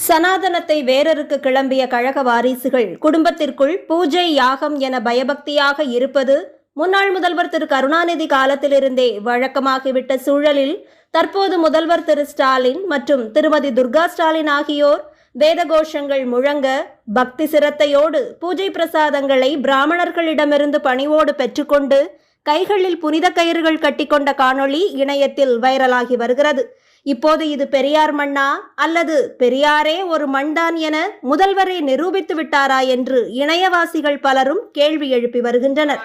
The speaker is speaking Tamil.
சனாதனத்தை வேரறுக்க கிளம்பிய கழக வாரிசுகள் குடும்பத்திற்குள் பூஜை யாகம் என பயபக்தியாக இருப்பது முன்னாள் முதல்வர் திரு கருணாநிதி காலத்திலிருந்தே வழக்கமாகிவிட்ட சூழலில் தற்போது முதல்வர் திரு ஸ்டாலின் மற்றும் திருமதி துர்கா ஸ்டாலின் ஆகியோர் வேதகோஷங்கள் முழங்க பக்தி சிரத்தையோடு பூஜை பிரசாதங்களை பிராமணர்களிடமிருந்து பணிவோடு பெற்றுக்கொண்டு கைகளில் புனித கயிறுகள் கட்டிக்கொண்ட காணொளி இணையத்தில் வைரலாகி வருகிறது. இப்போது இது பெரியார் மண்ணா அல்லது பெரியாரே ஒரு மண்தான் என முதல்வரே நிரூபித்து விட்டாரா என்று இணையவாசிகள் பலரும் கேள்வி எழுப்பி வருகின்றனர்.